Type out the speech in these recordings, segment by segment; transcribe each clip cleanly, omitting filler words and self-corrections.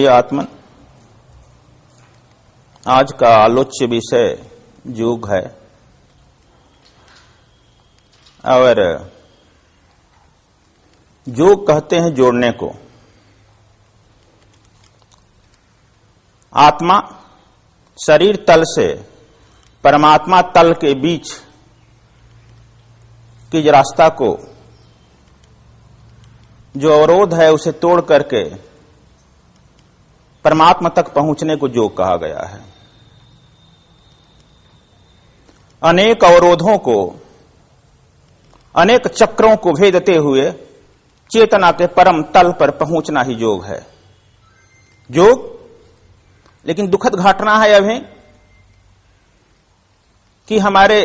प्रिय आत्मन, आज का आलोच्य विषय योग है और योग कहते हैं जोड़ने को। आत्मा शरीर तल से परमात्मा तल के बीच की रास्ता को जो अवरोध है उसे तोड़ करके परमात्मा तक पहुंचने को योग कहा गया है। अनेक अवरोधों को, अनेक चक्रों को भेदते हुए चेतना के परम तल पर पहुंचना ही योग है। योग, लेकिन दुखद घटना है अभी कि हमारे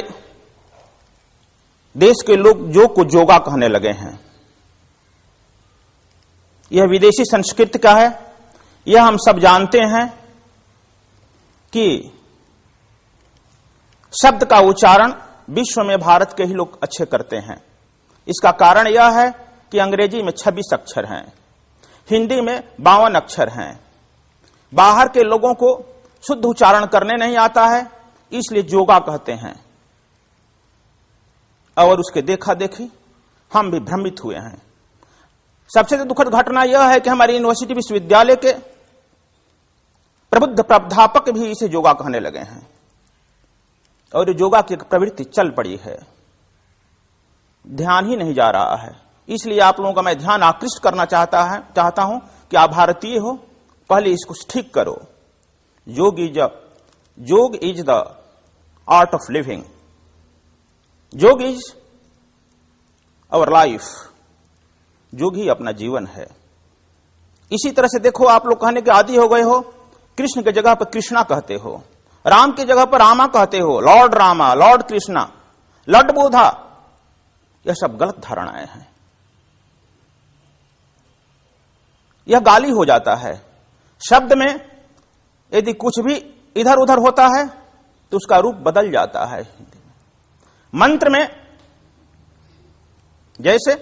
देश के लोग योग को योगा कहने लगे हैं। यह विदेशी संस्कृति का है। यह हम सब जानते हैं कि शब्द का उच्चारण विश्व में भारत के ही लोग अच्छे करते हैं। इसका कारण यह है कि अंग्रेजी में 26 अक्षर हैं, हिंदी में 52 अक्षर हैं। बाहर के लोगों को शुद्ध उच्चारण करने नहीं आता है, इसलिए योगा कहते हैं। और उसके देखा देखी हम भी भ्रमित हुए हैं। सबसे दुखद घटना यह है कि हमारे यूनिवर्सिटी विश्वविद्यालय के प्रबुद्ध प्राध्यापक भी इसे योगा कहने लगे हैं और योगा की एक प्रवृत्ति चल पड़ी है। ध्यान ही नहीं जा रहा है। इसलिए आप लोगों का मैं ध्यान आकृष्ट करना चाहता हूं कि आप भारतीय हो, पहले इसको ठीक करो। योग is the art of living. योग इज आवर लाइफ। योग ही अपना जीवन है। इसी तरह से देखो, आप लोग कहने के आदी हो गए हो, कृष्ण की जगह पर कृष्णा कहते हो, राम की जगह पर रामा कहते हो, Lord Rama, Lord Krishna, Lord Buddha. यह सब गलत धारणाएं हैं। यह गाली हो जाता है। शब्द में यदि कुछ भी इधर उधर होता है तो उसका रूप बदल जाता है। मंत्र में जैसे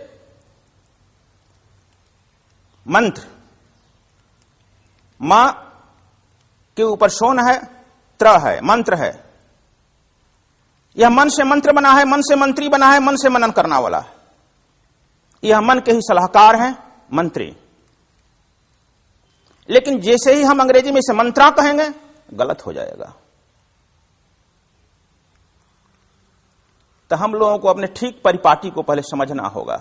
मंत्र, मां के ऊपर शोन है, त्र है, मंत्र है। यह मन से मंत्र बना है, मन से मंत्री बना है, मन से मनन करना वाला है। यह मन के ही सलाहकार हैं, मंत्री। लेकिन जैसे ही हम अंग्रेजी में इसे मंत्रा कहेंगे, गलत हो जाएगा। तो हम लोगों को अपने ठीक परिपाटी को पहले समझना होगा।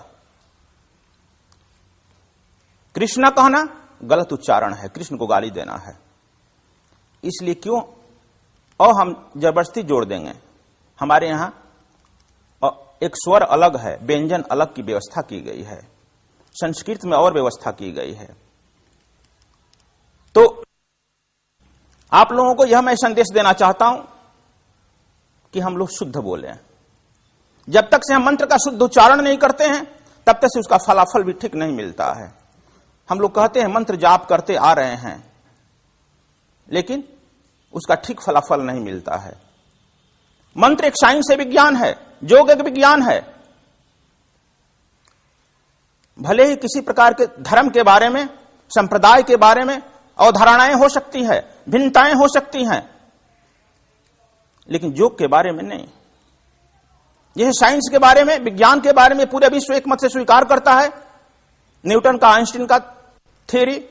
कृष्ण कहना गलत उच्चारण है, कृष्ण को गाली देना है। इसलिए क्यों और हम जबरदस्ती जोड़ देंगे। हमारे यहां एक स्वर अलग है, व्यंजन अलग की व्यवस्था की गई है। संस्कृत में और व्यवस्था की गई है। तो आप लोगों को यह मैं संदेश देना चाहता हूं कि हम लोग शुद्ध बोलें। जब तक से हम मंत्र का शुद्ध उच्चारण नहीं करते हैं, तब तक से उसका फलाफल भी ठीक नहीं मिलता है। हम लोग कहते हैं मंत्र जाप करते आ रहे हैं, लेकिन उसका ठीक फलाफल नहीं मिलता है। मंत्र एक साइंस है, विज्ञान है, योग एक विज्ञान है। भले ही किसी प्रकार के धर्म के बारे में, संप्रदाय के बारे में अवधारणाएं हो सकती है, भिन्नताएं हो सकती हैं, लेकिन योग के बारे में नहीं। यह साइंस के बारे में, विज्ञान के बारे में पूरे विश्व एक मत से स्वीकार करता है। न्यूटन का, आइंस्टीन का थ्योरी,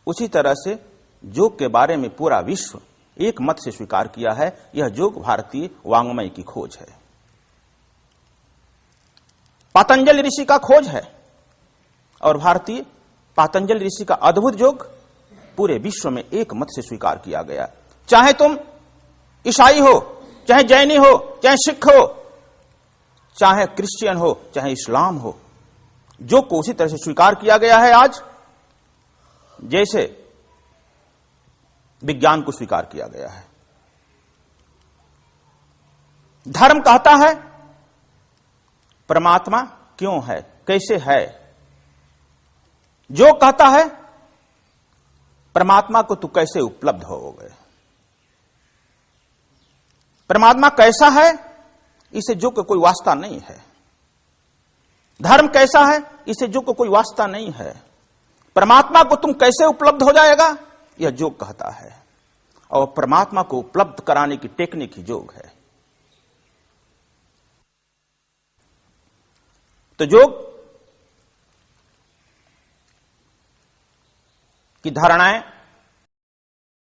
उसी तरह से योग के बारे में पूरा विश्व एक मत से स्वीकार किया है। यह योग भारतीय वांग्मय की खोज है, पातंजलि ऋषि का खोज है। और भारतीय पातंजलि ऋषि का अद्भुत योग पूरे विश्व में एक मत से स्वीकार किया गया। चाहे तुम ईसाई हो, चाहे जैनी हो, चाहे सिख हो, चाहे क्रिश्चियन हो, चाहे इस्लाम हो, योग को उसी तरह से स्वीकार किया गया है आज जैसे विज्ञान को स्वीकार किया गया है। धर्म कहता है परमात्मा क्यों है, कैसे है। योग कहता है परमात्मा को तू कैसे उपलब्ध होगे। परमात्मा कैसा है, इसे योग का कोई वास्ता नहीं है। धर्म कैसा है, इसे योग का कोई वास्ता नहीं है। परमात्मा को तुम कैसे उपलब्ध हो जाएगा, यह योग कहता है। और परमात्मा को उपलब्ध कराने की टेक्निक ही योग है। तो योग की धारणाएं